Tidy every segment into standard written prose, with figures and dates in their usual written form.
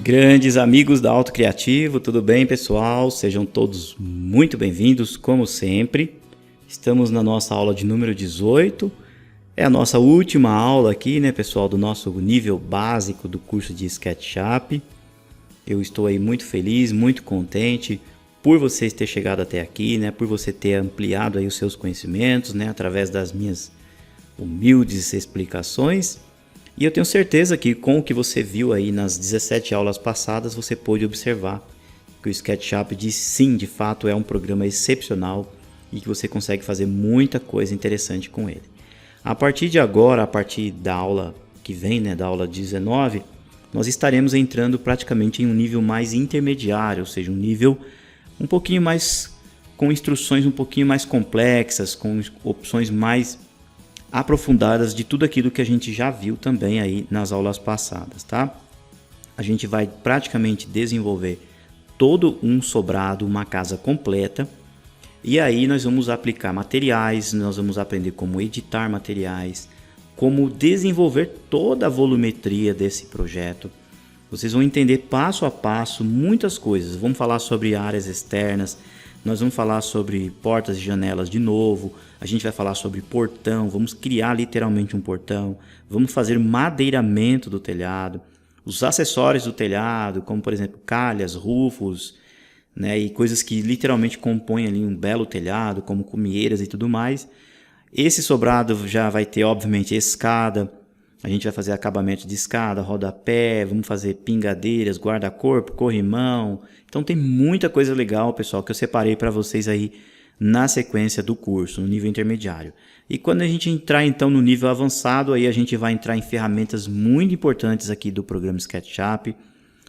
Grandes amigos da Auto Criativo, tudo bem, pessoal? Sejam todos muito bem-vindos, como sempre. Estamos na nossa aula de número 18. É a nossa última aula aqui, né, pessoal, do nosso nível básico do curso de SketchUp. Eu estou aí muito feliz, muito contente por vocês terem chegado até aqui, né, por você ter ampliado aí os seus conhecimentos, né, através das minhas humildes explicações. E eu tenho certeza que com o que você viu aí nas 17 aulas passadas, você pôde observar que o SketchUp de fato é um programa excepcional e que você consegue fazer muita coisa interessante com ele. A partir de agora, a partir da aula que vem, né, da aula 19, nós estaremos entrando praticamente em um nível mais intermediário, ou seja, um nível um pouquinho mais com instruções um pouquinho mais complexas, com opções mais aprofundadas de tudo aquilo que a gente já viu também aí nas aulas passadas, tá? A gente vai praticamente desenvolver todo um sobrado, uma casa completa, e aí nós vamos aplicar materiais, nós vamos aprender como editar materiais, como desenvolver toda a volumetria desse projeto. Vocês vão entender passo a passo muitas coisas. Vamos falar sobre áreas externas, nós vamos falar sobre portas e janelas de novo, a gente vai falar sobre portão, vamos criar literalmente um portão, vamos fazer madeiramento do telhado, os acessórios do telhado, como por exemplo calhas, rufos, né, e coisas que literalmente compõem ali um belo telhado, como cumieiras e tudo mais. Esse sobrado já vai ter obviamente escada, a gente vai fazer acabamento de escada, rodapé, vamos fazer pingadeiras, guarda-corpo, corrimão. Então tem muita coisa legal, pessoal, que eu separei para vocês aí na sequência do curso, no nível intermediário. E quando a gente entrar então no nível avançado, aí a gente vai entrar em ferramentas muito importantes aqui do programa SketchUp.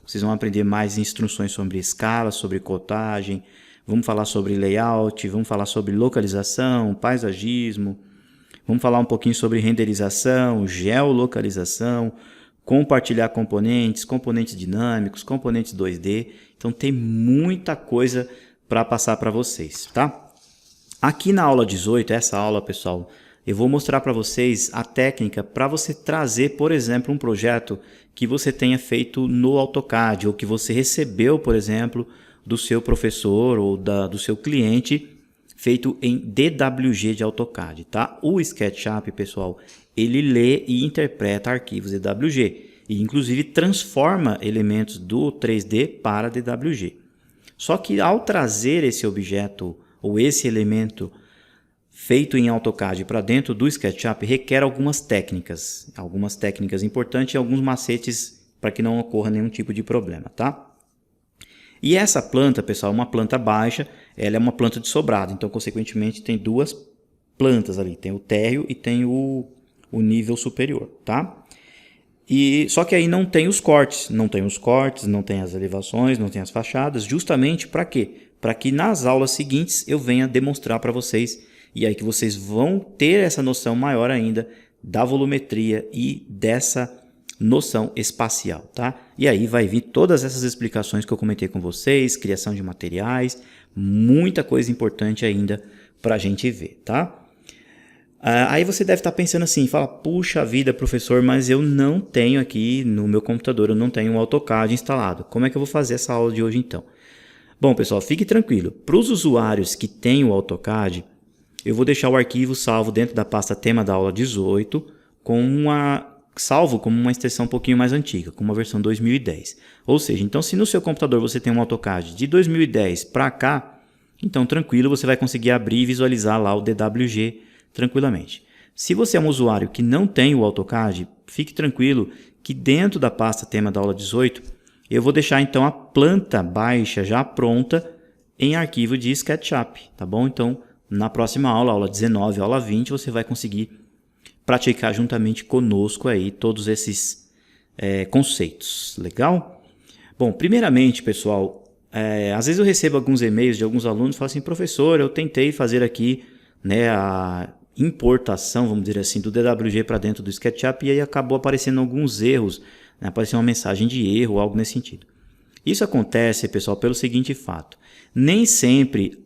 Vocês vão aprender mais instruções sobre escala, sobre cotagem, vamos falar sobre layout, vamos falar sobre localização, paisagismo. Vamos falar um pouquinho sobre renderização, geolocalização, compartilhar componentes, componentes dinâmicos, componentes 2D. Então tem muita coisa para passar para vocês, tá? Aqui na aula 18, essa aula, pessoal, eu vou mostrar para vocês a técnica para você trazer, por exemplo, um projeto que você tenha feito no AutoCAD ou que você recebeu, por exemplo, do seu professor ou do seu cliente, feito em DWG de AutoCAD, tá? O SketchUp, pessoal, ele lê e interpreta arquivos DWG e inclusive transforma elementos do 3D para DWG. Só que ao trazer esse objeto ou esse elemento feito em AutoCAD para dentro do SketchUp requer algumas técnicas importantes e alguns macetes para que não ocorra nenhum tipo de problema, tá? E essa planta, pessoal, é uma planta baixa, ela é uma planta de sobrado, então consequentemente tem duas plantas ali, tem o térreo e tem o nível superior, tá? E só que aí não tem os cortes, não tem as elevações, não tem as fachadas, justamente para quê? Para que nas aulas seguintes eu venha demonstrar para vocês, e aí que vocês vão ter essa noção maior ainda da volumetria e dessa noção espacial, tá? E aí vai vir todas essas explicações que eu comentei com vocês, criação de materiais, muita coisa importante ainda para a gente ver, tá? Aí você deve estar pensando assim, fala, puxa vida, professor, mas eu não tenho aqui no meu computador, eu não tenho um AutoCAD instalado. Como é que eu vou fazer essa aula de hoje então? Bom, pessoal, fique tranquilo. Para os usuários que têm o AutoCAD, eu vou deixar o arquivo salvo dentro da pasta tema da aula 18 salvo como uma extensão um pouquinho mais antiga, como a versão 2010. Ou seja, então se no seu computador você tem um AutoCAD de 2010 para cá, então tranquilo, você vai conseguir abrir e visualizar lá o DWG tranquilamente. Se você é um usuário que não tem o AutoCAD, fique tranquilo que dentro da pasta tema da aula 18, eu vou deixar então a planta baixa já pronta em arquivo de SketchUp, tá bom? Então na próxima aula, aula 19, aula 20, você vai conseguir praticar juntamente conosco aí todos esses conceitos, legal? Bom, primeiramente, pessoal, às vezes eu recebo alguns e-mails de alguns alunos que falam assim, professor, eu tentei fazer aqui, né, a importação, vamos dizer assim, do DWG para dentro do SketchUp e aí acabou aparecendo alguns erros, né, apareceu uma mensagem de erro, algo nesse sentido. Isso acontece, pessoal, pelo seguinte fato, nem sempre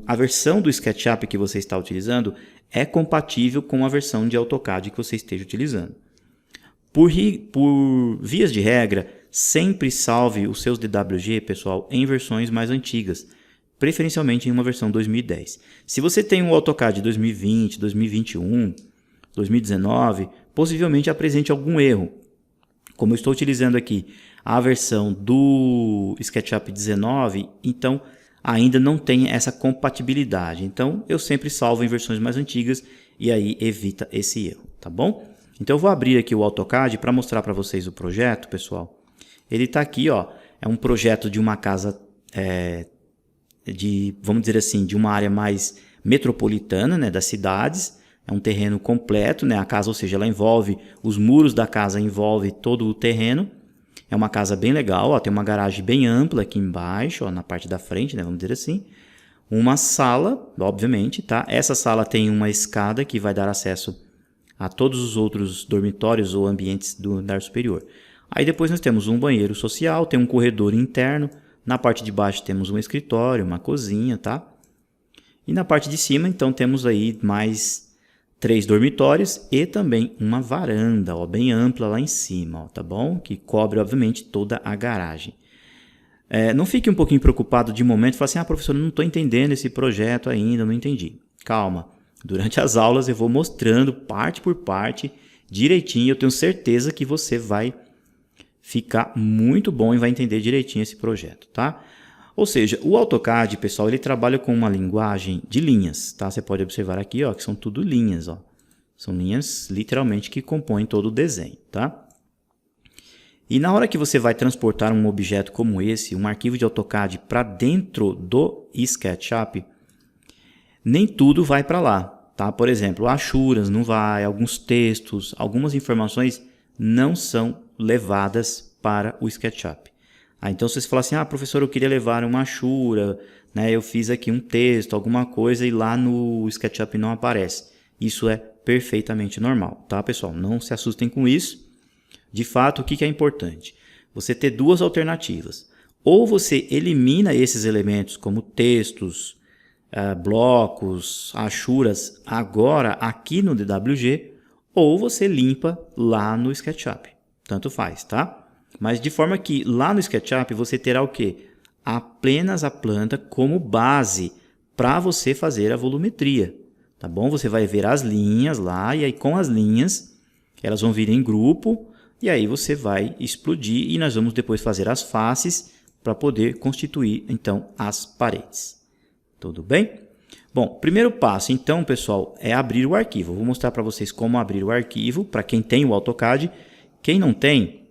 a versão do SketchUp que você está utilizando é compatível com a versão de AutoCAD que você esteja utilizando. Por vias de regra, sempre salve os seus DWG, pessoal, em versões mais antigas, preferencialmente em uma versão 2010. Se você tem um AutoCAD 2020, 2021, 2019, possivelmente apresente algum erro. Como eu estou utilizando aqui a versão do SketchUp 19, então ainda não tem essa compatibilidade. Então eu sempre salvo em versões mais antigas e aí evita esse erro, tá bom? Então eu vou abrir aqui o AutoCAD para mostrar para vocês o projeto, pessoal. Ele está aqui, ó, é um projeto de uma casa, vamos dizer assim, de uma área mais metropolitana, né, das cidades. É um terreno completo, né, a casa, ou seja, ela envolve, os muros da casa envolve todo o terreno. É uma casa bem legal, ó, tem uma garagem bem ampla aqui embaixo, ó, na parte da frente, né, vamos dizer assim. Uma sala, obviamente, tá? Essa sala tem uma escada que vai dar acesso a todos os outros dormitórios ou ambientes do andar superior. Aí depois nós temos um banheiro social, tem um corredor interno, na parte de baixo temos um escritório, uma cozinha, tá? E na parte de cima, então, temos aí mais 3 dormitórios e também uma varanda, ó, bem ampla lá em cima, ó, tá bom? Que cobre, obviamente, toda a garagem. Não fique um pouquinho preocupado de momento e fale assim, professor, não estou entendendo esse projeto ainda, não entendi. Calma. Durante as aulas eu vou mostrando parte por parte, direitinho. Eu tenho certeza que você vai ficar muito bom e vai entender direitinho esse projeto, tá? Ou seja, o AutoCAD, pessoal, ele trabalha com uma linguagem de linhas, tá? Você pode observar aqui, ó, que são tudo linhas, ó. São linhas, literalmente, que compõem todo o desenho, tá? E na hora que você vai transportar um objeto como esse, um arquivo de AutoCAD para dentro do SketchUp, nem tudo vai para lá, tá? Por exemplo, achuras não vai, alguns textos, algumas informações não são levadas para o SketchUp. Então, se você falar assim, professor, eu queria levar uma achura, né? Eu fiz aqui um texto, alguma coisa, e lá no SketchUp não aparece. Isso é perfeitamente normal, tá, pessoal? Não se assustem com isso. De fato, o que é importante? Você ter duas alternativas. Ou você elimina esses elementos, como textos, blocos, achuras, agora aqui no DWG, ou você limpa lá no SketchUp. Tanto faz, tá? Mas de forma que lá no SketchUp você terá o quê? Apenas a planta como base para você fazer a volumetria, tá bom? Você vai ver as linhas lá e aí com as linhas elas vão vir em grupo e aí você vai explodir e nós vamos depois fazer as faces para poder constituir então as paredes. Tudo bem? Bom, primeiro passo então, pessoal, é abrir o arquivo. Eu vou mostrar para vocês como abrir o arquivo para quem tem o AutoCAD. Quem não tem,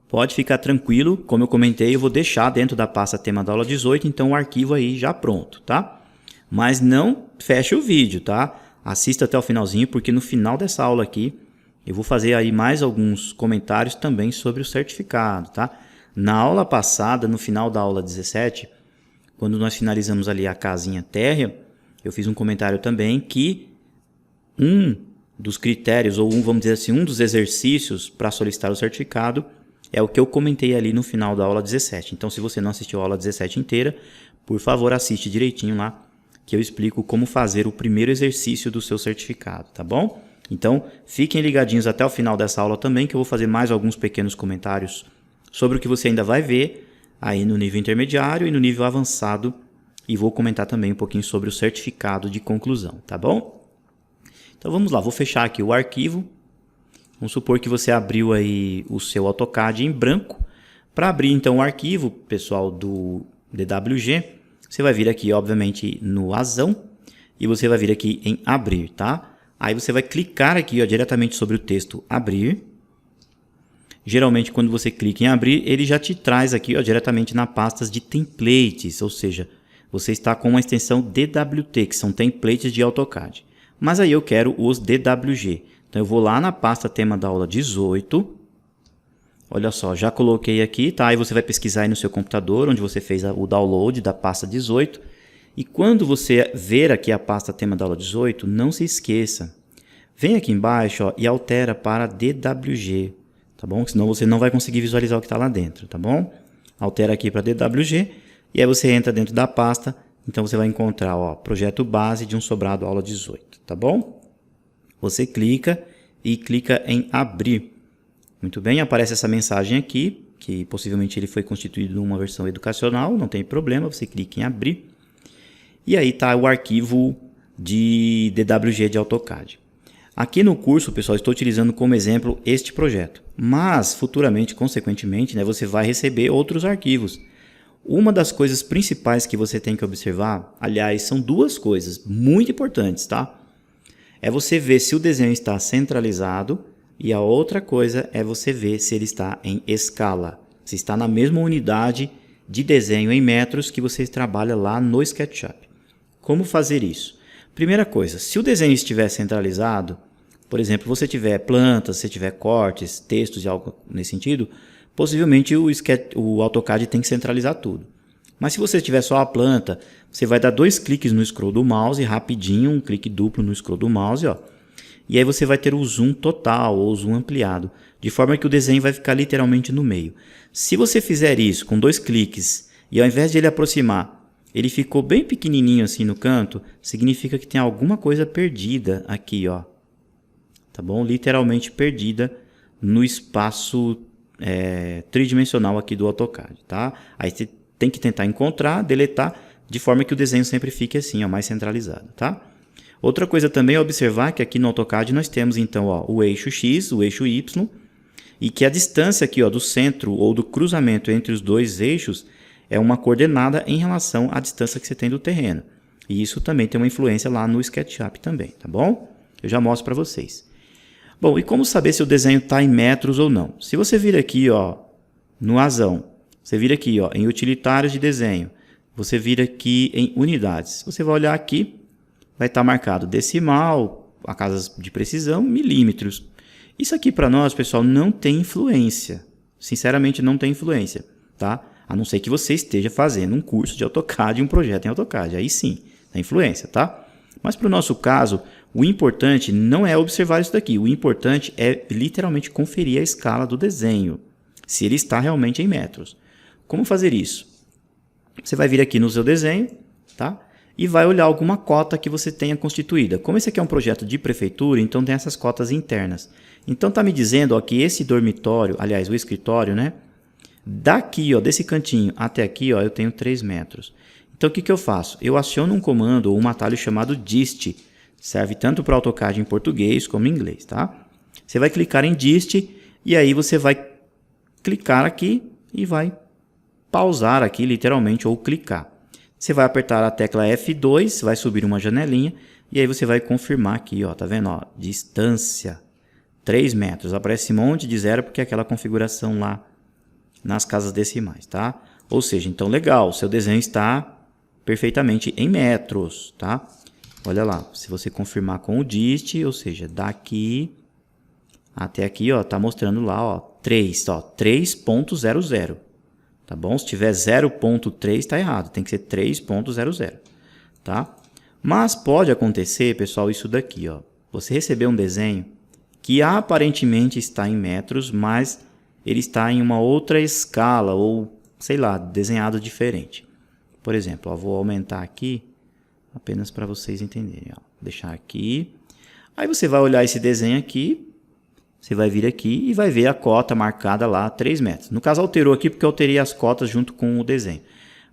pode ficar tranquilo, como eu comentei, eu vou deixar dentro da pasta tema da aula 18, então o arquivo aí já pronto, tá? Mas não feche o vídeo, tá? Assista até o finalzinho, porque no final dessa aula aqui, eu vou fazer aí mais alguns comentários também sobre o certificado, tá? Na aula passada, no final da aula 17, quando nós finalizamos ali a casinha térrea, eu fiz um comentário também que um dos critérios, ou vamos dizer assim, um dos exercícios para solicitar o certificado é o que eu comentei ali no final da aula 17. Então, se você não assistiu a aula 17 inteira, por favor, assiste direitinho lá, que eu explico como fazer o primeiro exercício do seu certificado, tá bom? Então, fiquem ligadinhos até o final dessa aula também, que eu vou fazer mais alguns pequenos comentários sobre o que você ainda vai ver aí no nível intermediário e no nível avançado, e vou comentar também um pouquinho sobre o certificado de conclusão, tá bom? Então vamos lá, vou fechar aqui o arquivo. Vamos supor que você abriu aí o seu AutoCAD em branco. Para abrir então o arquivo, pessoal, do DWG, você vai vir aqui, obviamente, no azão e você vai vir aqui em abrir, tá? Aí você vai clicar aqui, ó, diretamente sobre o texto abrir. Geralmente, quando você clica em abrir, ele já te traz aqui, ó, diretamente na pasta de templates, ou seja, você está com uma extensão DWT, que são templates de AutoCAD. Mas aí eu quero os DWG. Então eu vou lá na pasta tema da aula 18. Olha só, já coloquei aqui, tá? Aí você vai pesquisar aí no seu computador, onde você fez o download da pasta 18. E quando você ver aqui a pasta tema da aula 18, não se esqueça. Vem aqui embaixo, ó, e altera para DWG, tá bom? Senão você não vai conseguir visualizar o que está lá dentro, tá bom? Altera aqui para DWG e aí você entra dentro da pasta. Então você vai encontrar, ó, projeto base de um sobrado aula 18, tá bom? Você clica e clica em abrir. Muito bem, aparece essa mensagem aqui. que possivelmente ele foi constituído numa versão educacional, não tem problema, você clica em abrir. E aí está o arquivo de DWG de AutoCAD. Aqui no curso, pessoal, estou utilizando como exemplo este projeto, mas futuramente, consequentemente, né, você vai receber outros arquivos. Uma das coisas principais que você tem que observar, aliás, são duas coisas muito importantes, tá? É você ver se o desenho está centralizado e a outra coisa é você ver se ele está em escala, se está na mesma unidade de desenho em metros que você trabalha lá no SketchUp. Como fazer isso? Primeira coisa, se o desenho estiver centralizado, por exemplo, você tiver plantas, se tiver cortes, textos e algo nesse sentido, possivelmente o AutoCAD tem que centralizar tudo. Mas se você tiver só a planta, você vai dar 2 cliques no scroll do mouse, rapidinho, um clique duplo no scroll do mouse, ó. E aí você vai ter o zoom total ou zoom ampliado, de forma que o desenho vai ficar literalmente no meio. Se você fizer isso com 2 cliques e ao invés de ele aproximar, ele ficou bem pequenininho assim no canto, significa que tem alguma coisa perdida aqui, ó. Tá bom? Literalmente perdida no espaço tridimensional aqui do AutoCAD, tá? Aí você tem que tentar encontrar, deletar, de forma que o desenho sempre fique assim, ó, mais centralizado, tá? Outra coisa também é observar que aqui no AutoCAD nós temos então, ó, o eixo X, o eixo Y, e que a distância aqui, ó, do centro ou do cruzamento entre os dois eixos é uma coordenada em relação à distância que você tem do terreno. E isso também tem uma influência lá no SketchUp também, tá bom? Eu já mostro para vocês. Bom, e como saber se o desenho está em metros ou não? Se você vir aqui, ó, no asão, você vir aqui, ó, em utilitários de desenho, você vir aqui em unidades, você vai olhar aqui, vai estar marcado decimal, a casas de precisão, milímetros. Isso aqui para nós, pessoal, não tem influência. Sinceramente, não tem influência, tá? A não ser que você esteja fazendo um curso de AutoCAD e um projeto em AutoCAD. Aí sim, tem influência, tá? Mas para o nosso caso, o importante não é observar isso daqui. O importante é literalmente conferir a escala do desenho, se ele está realmente em metros. Como fazer isso? Você vai vir aqui no seu desenho, tá? E vai olhar alguma cota que você tenha constituída. Como esse aqui é um projeto de prefeitura, então tem essas cotas internas. Então está me dizendo, ó, que esse dormitório, aliás, o escritório, né? Daqui, ó, desse cantinho até aqui, ó, eu tenho 3 metros. Então o que eu faço? Eu aciono um comando ou um atalho chamado dist. Serve tanto para AutoCAD em português como em inglês, tá? Você vai clicar em dist e aí você vai clicar aqui e vai pausar aqui literalmente ou clicar. Você vai apertar a tecla F2, vai subir uma janelinha e aí você vai confirmar aqui, ó, tá vendo, ó, distância 3 metros. Aparece um monte de zero porque é aquela configuração lá nas casas decimais, tá? Ou seja, então legal, seu desenho está perfeitamente em metros, tá? Olha lá, se você confirmar com o dist, ou seja, daqui até aqui, ó, tá mostrando lá, ó, 3, ó, 3.00, tá bom? Se tiver 0.3 tá errado, tem que ser 3.00, tá? Mas pode acontecer, pessoal, isso daqui, ó. Você recebeu um desenho que aparentemente está em metros, mas ele está em uma outra escala ou, sei lá, desenhado diferente. Por exemplo, ó, vou aumentar aqui apenas para vocês entenderem. Ó. Deixar aqui. Aí você vai olhar esse desenho aqui, você vai vir aqui e vai ver a cota marcada lá, 3 metros. No caso, alterou aqui porque eu alterei as cotas junto com o desenho.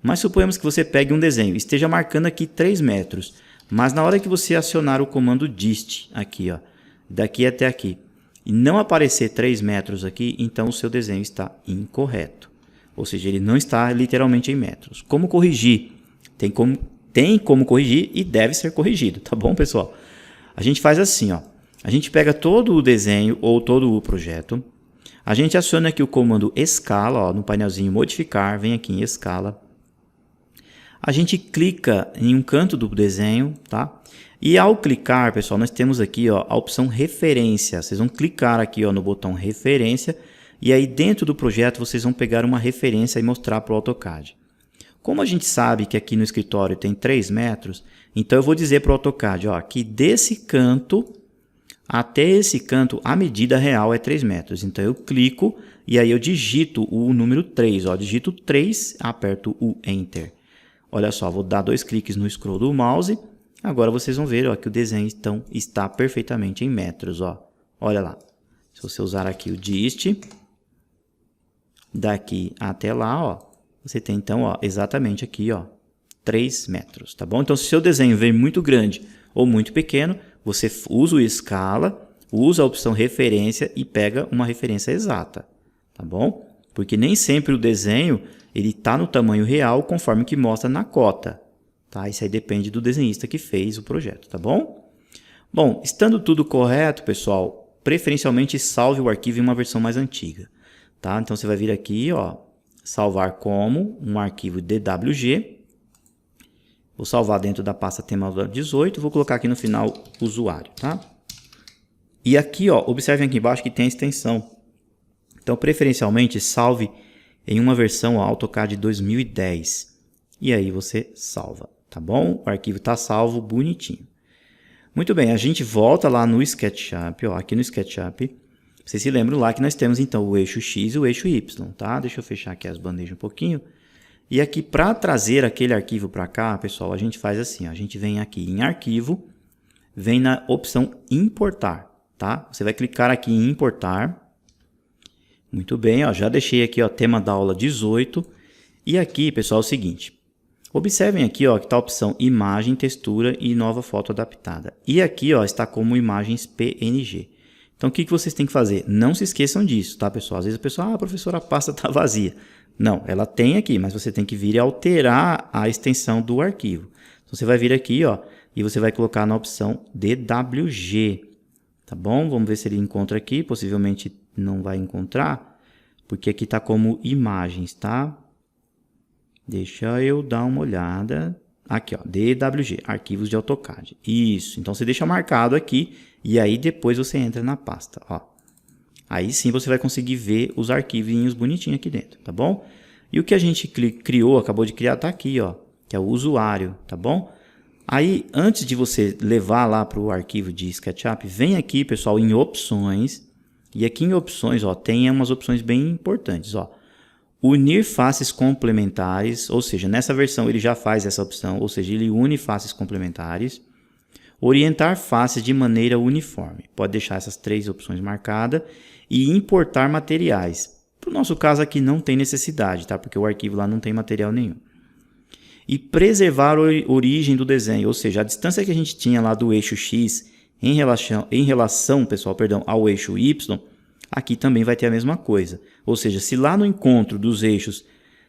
Mas suponhamos que você pegue um desenho, esteja marcando aqui 3 metros, mas na hora que você acionar o comando dist, aqui, ó, daqui até aqui, e não aparecer 3 metros aqui, então o seu desenho está incorreto. Ou seja, ele não está literalmente em metros. Como corrigir? Tem como corrigir e deve ser corrigido, tá bom, pessoal? A gente faz assim, ó. A gente pega todo o desenho ou todo o projeto, a gente aciona aqui o comando escala, ó, no painelzinho modificar, vem aqui em escala. A gente clica em um canto do desenho, tá? E ao clicar, pessoal, nós temos aqui, ó, a opção referência. Vocês vão clicar aqui, ó, no botão referência e aí dentro do projeto vocês vão pegar uma referência e mostrar para o AutoCAD. Como a gente sabe que aqui no escritório tem 3 metros, então eu vou dizer para o AutoCAD, ó, que desse canto até esse canto a medida real é 3 metros. Então eu clico e aí eu digito o número 3, ó, digito 3, aperto o Enter. Olha só, vou dar 2 cliques no scroll do mouse. Agora vocês vão ver, ó, que o desenho então está perfeitamente em metros. Ó. Olha lá. Se você usar aqui o dist, daqui até lá, ó, você tem então, ó, exatamente aqui, ó, 3 metros, tá bom? Então, se o seu desenho vem muito grande ou muito pequeno, você usa o escala, usa a opção referência e pega uma referência exata, tá bom? Porque nem sempre o desenho ele está no tamanho real conforme que mostra na cota, tá? Isso aí depende do desenhista que fez o projeto, tá bom? Bom, estando tudo correto, pessoal, preferencialmente salve o arquivo em uma versão mais antiga, tá? Então você vai vir aqui, ó, salvar como um arquivo DWG. Vou salvar dentro da pasta tema 18, vou colocar aqui no final usuário, tá? E aqui, ó, observem aqui embaixo que tem a extensão. Então, preferencialmente, salve em uma versão AutoCAD 2010. E aí você salva, tá bom? O arquivo está salvo bonitinho. Muito bem, a gente volta lá no SketchUp, ó, aqui no SketchUp. Vocês se lembram lá que nós temos então o eixo X e o eixo Y, tá? Deixa eu fechar aqui as bandejas um pouquinho. E aqui, para trazer aquele arquivo para cá, pessoal, a gente faz assim, ó, a gente vem aqui em Arquivo, vem na opção Importar, tá? Você vai clicar aqui em Importar. Muito bem, ó, já deixei aqui, ó, tema da aula 18. E aqui, pessoal, é o seguinte. Observem aqui, ó, que está a opção Imagem, Textura e Nova Foto Adaptada. E aqui, ó, está como imagens PNG. Então, o que vocês têm que fazer? Não se esqueçam disso, tá, pessoal? Às vezes a pessoa, professor, a pasta está vazia. Não, ela tem aqui, mas você tem que vir e alterar a extensão do arquivo. Então, você vai vir aqui, ó, e você vai colocar na opção DWG, tá bom? Vamos ver se ele encontra aqui, possivelmente não vai encontrar, porque aqui está como imagens, tá? Deixa eu dar uma olhada. Aqui, ó, DWG, arquivos de AutoCAD. Isso, então você deixa marcado aqui e aí depois você entra na pasta, ó. Aí sim você vai conseguir ver os arquivinhos bonitinhos aqui dentro, tá bom? E o que a gente criou, acabou de criar, tá aqui, ó, que é o usuário, tá bom? Aí, antes de você levar lá para o arquivo de SketchUp, vem aqui, pessoal, em opções. E aqui em opções, ó, tem umas opções bem importantes, ó. Unir faces complementares, ou seja, nessa versão ele já faz essa opção, ou seja, ele une faces complementares. Orientar faces de maneira uniforme, pode deixar essas 3 opções marcadas. E importar materiais. Para o nosso caso aqui não tem necessidade, tá? Porque o arquivo lá não tem material nenhum. E preservar a origem do desenho, ou seja, a distância que a gente tinha lá do eixo X em relação, pessoal, perdão, ao eixo Y, aqui também vai ter a mesma coisa. Ou seja, se lá no encontro dos eixos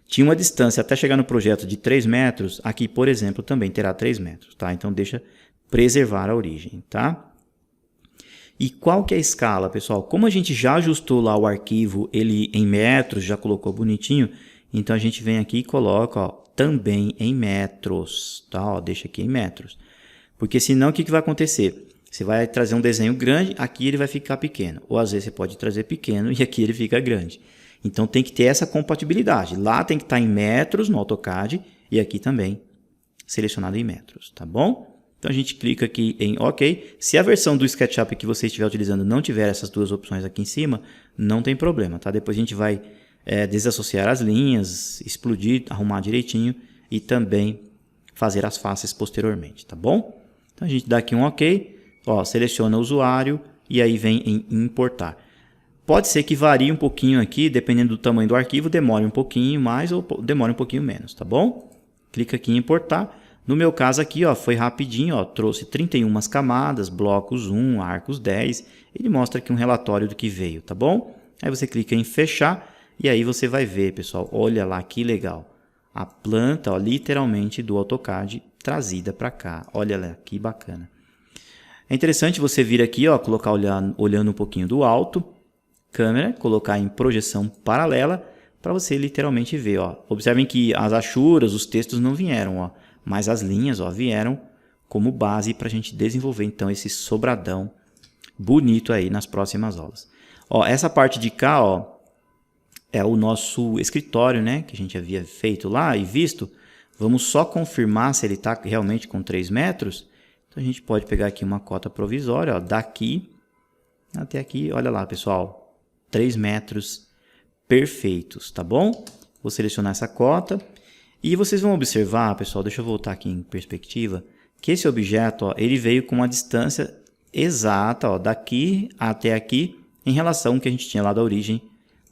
tinha uma distância até chegar no projeto de 3 metros, aqui, por exemplo, também terá 3 metros, tá? Então, deixa preservar a origem, tá? E qual que é a escala, pessoal? Como a gente já ajustou lá o arquivo, ele em metros, já colocou bonitinho, então a gente vem aqui e coloca, ó, também em metros, tá? Ó, deixa aqui em metros. Porque senão o que vai acontecer? Você vai trazer um desenho grande, aqui ele vai ficar pequeno. Ou às vezes você pode trazer pequeno e aqui ele fica grande. Então tem que ter essa compatibilidade. Lá tem que estar em metros no AutoCAD e aqui também selecionado em metros, tá bom? Então a gente clica aqui em OK. Se a versão do SketchUp que você estiver utilizando não tiver essas 2 opções aqui em cima, não tem problema, tá? Depois a gente vai desassociar as linhas, explodir, arrumar direitinho e também fazer as faces posteriormente, tá bom? Então a gente dá aqui um OK, ó, seleciona o usuário e aí vem em importar. Pode ser que varie um pouquinho aqui, dependendo do tamanho do arquivo, demore um pouquinho mais ou demore um pouquinho menos, tá bom? Clica aqui em importar. No meu caso aqui, ó, foi rapidinho, ó, trouxe 31 camadas, blocos 1, arcos 10. Ele mostra aqui um relatório do que veio, tá bom? Aí você clica em fechar e aí você vai ver, pessoal, olha lá que legal. A planta, ó, literalmente do AutoCAD trazida para cá. Olha lá que bacana. É interessante você vir aqui, ó, colocar olhando um pouquinho do alto, câmera, colocar em projeção paralela para você literalmente ver, ó. Observem que as achuras, os textos não vieram, ó. Mas as linhas, ó, vieram como base para a gente desenvolver então esse sobradão bonito aí nas próximas aulas. Ó, essa parte de cá, ó, é o nosso escritório, né, que a gente havia feito lá e visto. Vamos só confirmar se ele está realmente com 3 metros. Então a gente pode pegar aqui uma cota provisória, ó, daqui até aqui. Olha lá, pessoal, 3 metros perfeitos, tá bom? Vou selecionar essa cota. E vocês vão observar, pessoal, deixa eu voltar aqui em perspectiva, que esse objeto, ó, ele veio com uma distância exata, ó, daqui até aqui, em relação ao que a gente tinha lá da origem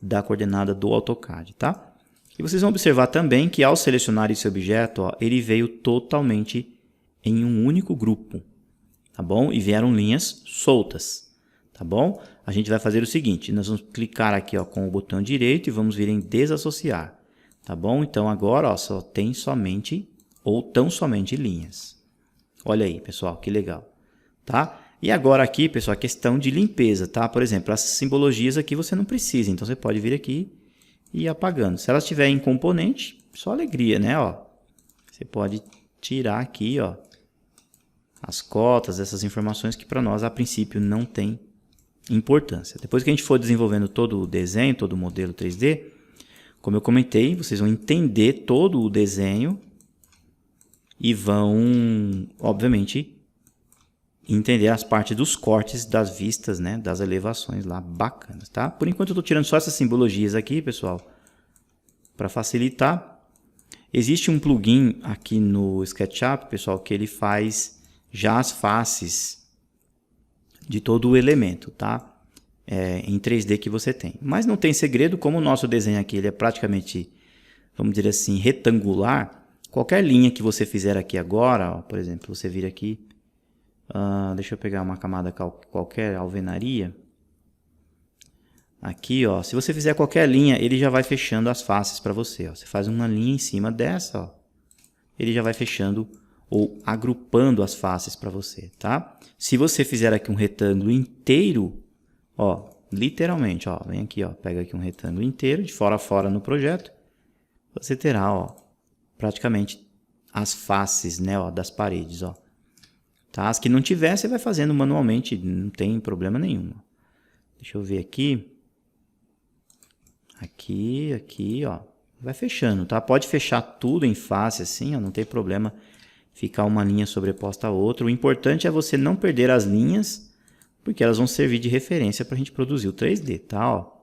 da coordenada do AutoCAD, tá? E vocês vão observar também que ao selecionar esse objeto, ó, ele veio totalmente em um único grupo, tá bom? E vieram linhas soltas, tá bom? A gente vai fazer o seguinte, nós vamos clicar aqui, ó, com o botão direito e vamos vir em desassociar, tá bom? Então agora, ó, só tem somente ou tão somente linhas. Olha aí, pessoal, que legal, tá? E agora aqui, pessoal, a questão de limpeza, tá? Por exemplo, as simbologias aqui você não precisa, então você pode vir aqui e ir apagando. Se elas estiverem em componente, só alegria, né? Ó, você pode tirar aqui, ó, as cotas, essas informações que para nós a princípio não tem importância. Depois que a gente for desenvolvendo todo o desenho, todo o modelo 3D, como eu comentei, vocês vão entender todo o desenho e vão, obviamente, entender as partes dos cortes das vistas, né, das elevações lá bacanas, tá? Por enquanto eu estou tirando só essas simbologias aqui, pessoal, para facilitar. Existe um plugin aqui no SketchUp, pessoal, que ele faz já as faces de todo o elemento, tá? Em 3D que você tem. Mas não tem segredo, como o nosso desenho aqui ele é praticamente, vamos dizer assim, retangular, qualquer linha que você fizer aqui agora, ó, por exemplo, você vir aqui, deixa eu pegar uma camada qualquer, alvenaria. Aqui, ó, se você fizer qualquer linha, ele já vai fechando as faces para você. Ó. Você faz uma linha em cima dessa, ó, ele já vai fechando ou agrupando as faces para você, tá? Se você fizer aqui um retângulo inteiro, ó, literalmente, ó, vem aqui, ó, pega aqui um retângulo inteiro, de fora a fora no projeto, você terá, ó, praticamente as faces, né, ó, das paredes, ó. Tá? As que não tiver, você vai fazendo manualmente, não tem problema nenhum. Deixa eu ver aqui. Aqui, ó. Vai fechando, tá? Pode fechar tudo em face assim, ó, não tem problema ficar uma linha sobreposta a outra. O importante é você não perder as linhas, porque elas vão servir de referência para a gente produzir o 3D, tá? Ó.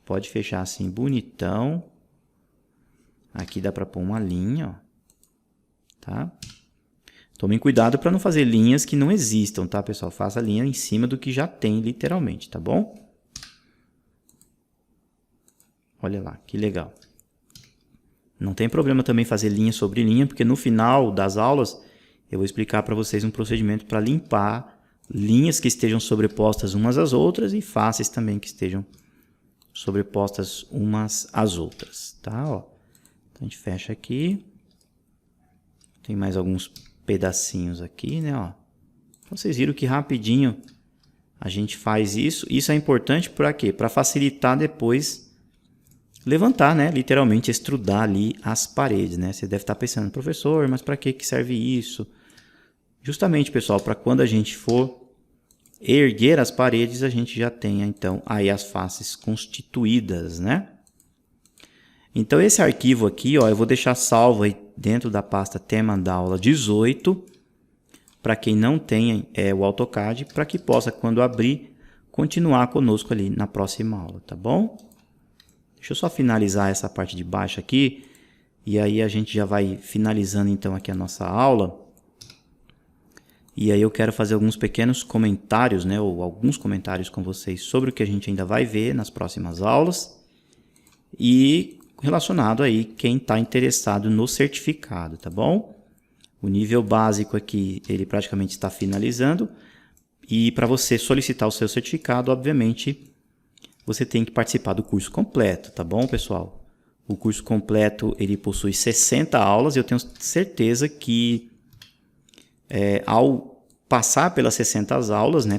Pode fechar assim, bonitão. Aqui dá para pôr uma linha, ó. Tá? Tomem cuidado para não fazer linhas que não existam, tá, pessoal? Faça a linha em cima do que já tem, literalmente, tá bom? Olha lá, que legal. Não tem problema também fazer linha sobre linha, porque no final das aulas eu vou explicar para vocês um procedimento para limpar linhas que estejam sobrepostas umas às outras e faces também que estejam sobrepostas umas às outras, tá? Ó. Então a gente fecha aqui. Tem mais alguns pedacinhos aqui, né? Ó. Então, vocês viram que rapidinho a gente faz isso. Isso é importante para quê? Para facilitar depois levantar, né? Literalmente extrudar ali as paredes, né? Você deve estar pensando, professor, mas para que serve isso? Justamente, pessoal, para quando a gente for erguer as paredes, a gente já tenha então aí as faces constituídas, né? Então esse arquivo aqui, ó, eu vou deixar salvo aí dentro da pasta tema da aula 18, para quem não tenha o AutoCAD, para que possa, quando abrir, continuar conosco ali na próxima aula, tá bom? Deixa eu só finalizar essa parte de baixo aqui, e aí a gente já vai finalizando então aqui a nossa aula. E aí eu quero fazer alguns pequenos comentários, né, ou alguns comentários com vocês sobre o que a gente ainda vai ver nas próximas aulas. E relacionado aí quem está interessado no certificado, tá bom? O nível básico aqui, ele praticamente está finalizando. E para você solicitar o seu certificado, obviamente, você tem que participar do curso completo, tá bom, pessoal? O curso completo, ele possui 60 aulas e eu tenho certeza que ao passar pelas 60 aulas, né,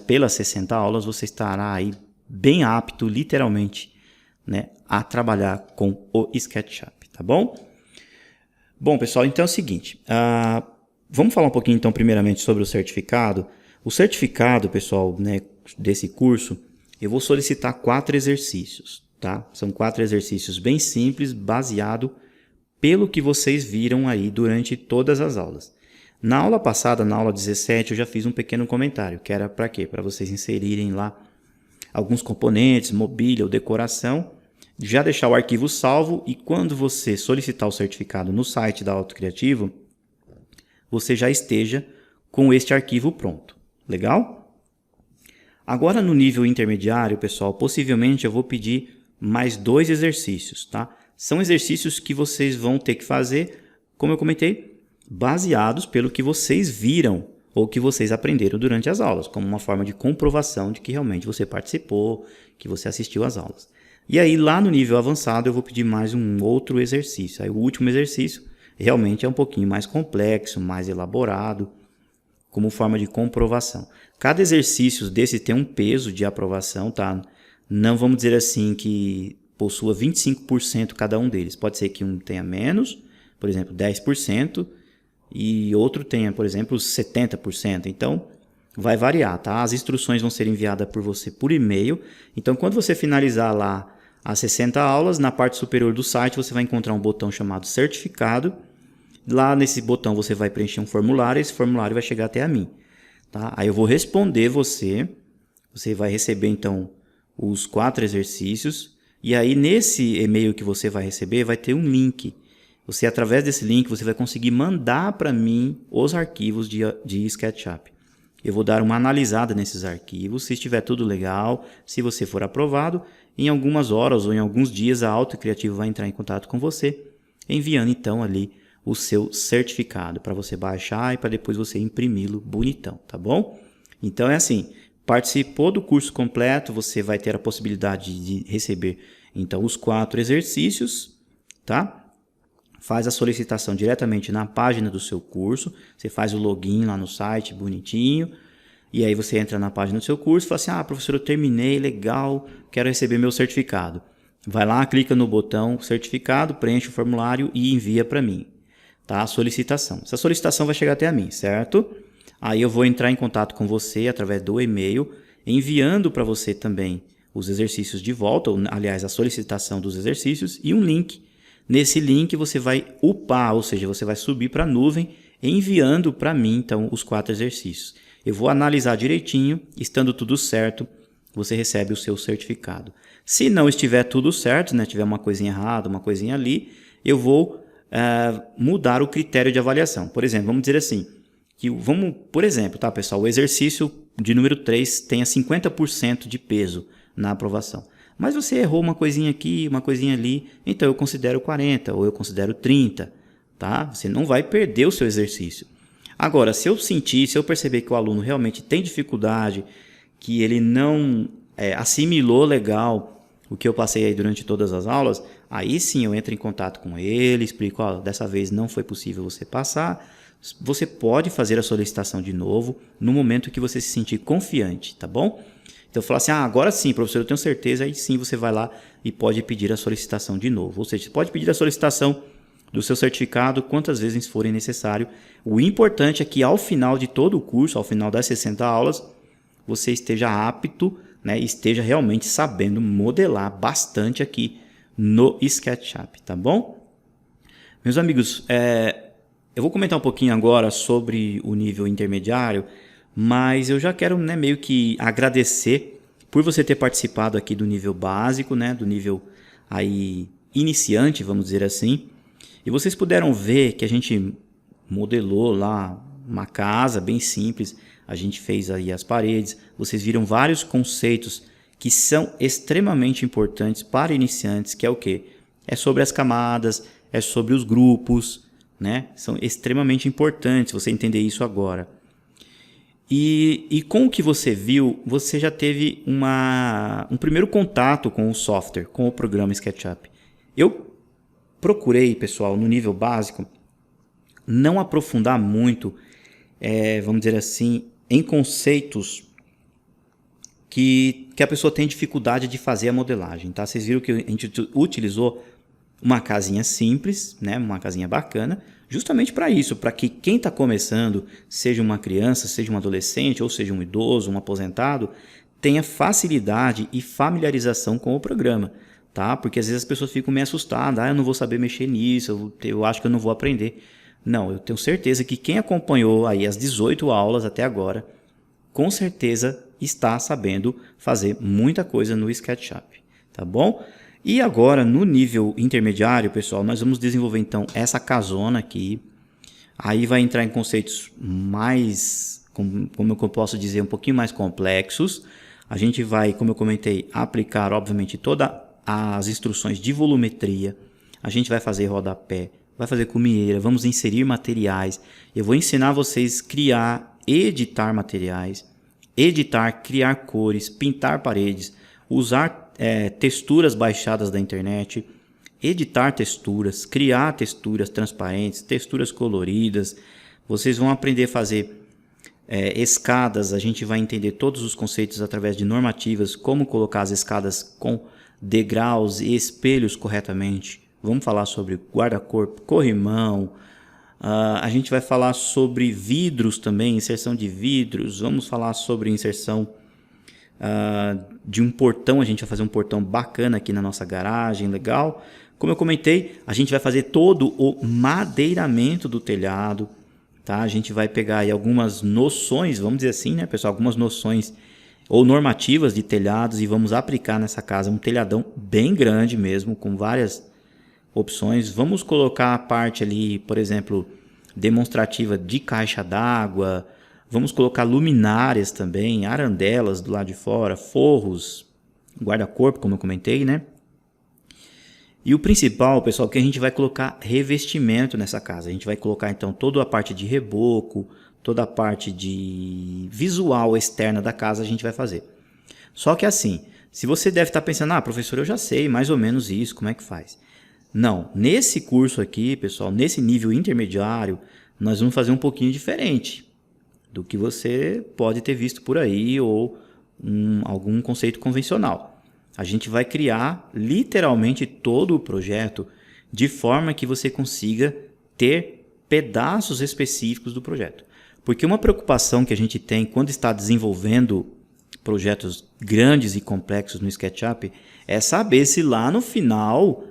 você estará aí bem apto, literalmente, né, a trabalhar com o SketchUp, tá bom? Bom, pessoal, então é o seguinte, vamos falar um pouquinho então primeiramente sobre o certificado. O certificado, pessoal, né, desse curso, eu vou solicitar 4 exercícios, tá? São 4 exercícios bem simples, baseado pelo que vocês viram aí durante todas as aulas. Na aula passada, na aula 17, eu já fiz um pequeno comentário, que era para quê? Para vocês inserirem lá alguns componentes, mobília ou decoração, já deixar o arquivo salvo e quando você solicitar o certificado no site da Auto Criativo, você já esteja com este arquivo pronto. Legal? Agora no nível intermediário, pessoal, possivelmente eu vou pedir mais 2 exercícios, tá? São exercícios que vocês vão ter que fazer, como eu comentei, baseados pelo que vocês viram ou que vocês aprenderam durante as aulas, como uma forma de comprovação de que realmente você participou, que você assistiu às aulas. E aí lá no nível avançado eu vou pedir mais um outro exercício. Aí o último exercício realmente é um pouquinho mais complexo, mais elaborado, como forma de comprovação. Cada exercício desse tem um peso de aprovação, tá? Não vamos dizer assim que possua 25% cada um deles. Pode ser que um tenha menos, por exemplo, 10%, e outro tenha, por exemplo, 70%. Então, vai variar, tá? As instruções vão ser enviadas por você por e-mail. Então, quando você finalizar lá as 60 aulas, na parte superior do site você vai encontrar um botão chamado certificado. Lá nesse botão você vai preencher um formulário, esse formulário vai chegar até a mim, tá? Aí eu vou responder você vai receber então os 4 exercícios, e aí nesse e-mail que você vai receber vai ter um link. Você, através desse link, você vai conseguir mandar para mim os arquivos de SketchUp. Eu vou dar uma analisada nesses arquivos, se estiver tudo legal, se você for aprovado, em algumas horas ou em alguns dias a Auto Criativo vai entrar em contato com você, enviando então ali o seu certificado para você baixar e para depois você imprimi-lo bonitão, tá bom? Então é assim, participou do curso completo, você vai ter a possibilidade de receber então os 4 exercícios, tá? Faz a solicitação diretamente na página do seu curso, você faz o login lá no site bonitinho, e aí você entra na página do seu curso e fala assim, professor, eu terminei, legal, quero receber meu certificado. Vai lá, clica no botão certificado, preenche o formulário e envia para mim, tá? A solicitação. Essa solicitação vai chegar até a mim, certo? Aí eu vou entrar em contato com você através do e-mail, enviando para você também os exercícios de volta, ou, aliás, a solicitação dos exercícios e um link. Nesse link você vai upar, ou seja, você vai subir para a nuvem, enviando para mim então os 4 exercícios. Eu vou analisar direitinho, estando tudo certo, você recebe o seu certificado. Se não estiver tudo certo, né, tiver uma coisinha errada, uma coisinha ali, eu vou mudar o critério de avaliação. Por exemplo, vamos dizer assim, por exemplo, tá, pessoal, o exercício de número 3 tenha 50% de peso na aprovação. Mas você errou uma coisinha aqui, uma coisinha ali, então eu considero 40 ou eu considero 30, tá? Você não vai perder o seu exercício. Agora, se eu perceber que o aluno realmente tem dificuldade, que ele não assimilou legal o que eu passei aí durante todas as aulas, aí sim eu entro em contato com ele, explico, dessa vez não foi possível você passar, você pode fazer a solicitação de novo no momento que você se sentir confiante, tá bom? Então, falar assim, agora sim, professor, eu tenho certeza, aí sim você vai lá e pode pedir a solicitação de novo. Ou seja, você pode pedir a solicitação do seu certificado quantas vezes forem necessário. O importante é que ao final de todo o curso, ao final das 60 aulas, você esteja apto, né, esteja realmente sabendo modelar bastante aqui no SketchUp, tá bom? Meus amigos, eu vou comentar um pouquinho agora sobre o nível intermediário, mas eu já quero, né, meio que agradecer por você ter participado aqui do nível básico, né, do nível aí iniciante, vamos dizer assim. E vocês puderam ver que a gente modelou lá uma casa bem simples, a gente fez aí as paredes, vocês viram vários conceitos que são extremamente importantes para iniciantes, que é o quê? É sobre as camadas, é sobre os grupos, né? São extremamente importantes você entender isso agora. E com o que você viu, você já teve um primeiro contato com o software, com o programa SketchUp. Eu procurei, pessoal, no nível básico, não aprofundar muito, vamos dizer assim, em conceitos que a pessoa tem dificuldade de fazer a modelagem. Tá? Vocês viram que a gente utilizou uma casinha simples, né? Uma casinha bacana, justamente para isso, para que quem está começando, seja uma criança, seja um adolescente, ou seja um idoso, um aposentado, tenha facilidade e familiarização com o programa. Tá? Porque às vezes as pessoas ficam meio assustadas, eu não vou saber mexer nisso, eu acho que eu não vou aprender. Não, eu tenho certeza que quem acompanhou aí as 18 aulas até agora, com certeza está sabendo fazer muita coisa no SketchUp, tá bom? E agora, no nível intermediário, pessoal, nós vamos desenvolver então essa casona aqui. Aí vai entrar em conceitos mais, como eu posso dizer, um pouquinho mais complexos. A gente vai, como eu comentei, aplicar obviamente todas as instruções de volumetria. A gente vai fazer rodapé, vai fazer cumieira, vamos inserir materiais. Eu vou ensinar vocês a criar, editar materiais, editar, criar cores, pintar paredes, usar texturas baixadas da internet, editar texturas, criar texturas transparentes, texturas coloridas. Vocês vão aprender a fazer escadas. A gente vai entender todos os conceitos através de normativas, como colocar as escadas com degraus e espelhos corretamente. Vamos falar sobre guarda-corpo, corrimão. A gente vai falar sobre vidros também, inserção de vidros. Vamos falar sobre inserção de um portão. A gente vai fazer um portão bacana aqui na nossa garagem, legal. Como eu comentei, a gente vai fazer todo o madeiramento do telhado. Tá? A gente vai pegar aí algumas noções, vamos dizer assim, né, pessoal? Algumas noções ou normativas de telhados e vamos aplicar nessa casa um telhadão bem grande mesmo, com várias opções. Vamos colocar a parte ali, por exemplo, demonstrativa de caixa d'água. Vamos colocar luminárias também, arandelas do lado de fora, forros, guarda-corpo, como eu comentei, né? E o principal, pessoal, que a gente vai colocar revestimento nessa casa. A gente vai colocar então toda a parte de reboco, toda a parte de visual externa da casa a gente vai fazer. Só que assim, se você deve estar pensando, professor, eu já sei mais ou menos isso, como é que faz? Não, nesse curso aqui, pessoal, nesse nível intermediário, nós vamos fazer um pouquinho diferente do que você pode ter visto por aí ou algum conceito convencional. A gente vai criar literalmente todo o projeto de forma que você consiga ter pedaços específicos do projeto. Porque uma preocupação que a gente tem quando está desenvolvendo projetos grandes e complexos no SketchUp é saber se lá no final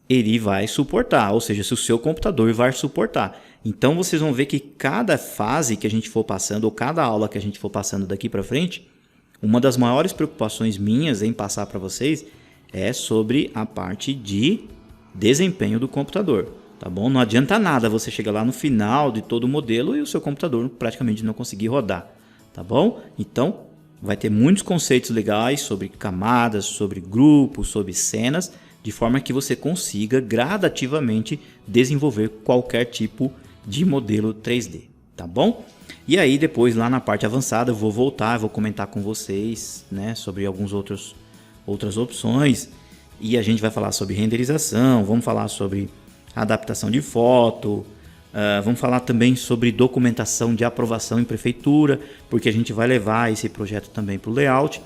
ele vai suportar, ou seja, se o seu computador vai suportar. Então vocês vão ver que cada fase que a gente for passando, ou cada aula que a gente for passando daqui para frente, uma das maiores preocupações minhas em passar para vocês é sobre a parte de desempenho do computador, tá bom? Não adianta nada você chegar lá no final de todo o modelo e o seu computador praticamente não conseguir rodar, tá bom? Então, vai ter muitos conceitos legais sobre camadas, sobre grupos, sobre cenas, de forma que você consiga gradativamente desenvolver qualquer tipo de modelo 3D, tá bom? E aí depois lá na parte avançada eu vou voltar, vou comentar com vocês, né, sobre outras opções e a gente vai falar sobre renderização, vamos falar sobre adaptação de foto, vamos falar também sobre documentação de aprovação em prefeitura, porque a gente vai levar esse projeto também para o layout.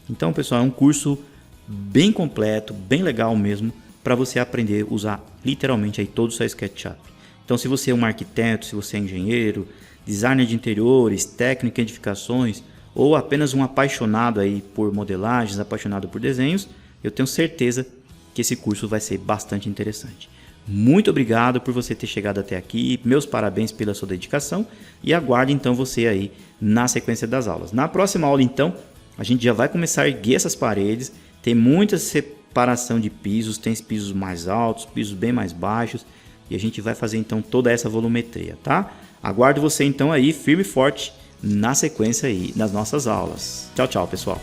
Então, pessoal, é um curso bem completo, bem legal mesmo, para você aprender a usar literalmente aí todo o seu SketchUp. Então, se você é um arquiteto, se você é engenheiro, designer de interiores, técnico em edificações ou apenas um apaixonado aí por modelagens, apaixonado por desenhos, eu tenho certeza que esse curso vai ser bastante interessante. Muito obrigado por você ter chegado até aqui, meus parabéns pela sua dedicação e aguardo então você aí na sequência das aulas. Na próxima aula então, a gente já vai começar a erguer essas paredes, tem muita separação de pisos, tem pisos mais altos, pisos bem mais baixos e a gente vai fazer então toda essa volumetria, tá? Aguardo você então aí firme e forte na sequência aí nas nossas aulas. Tchau, tchau, pessoal.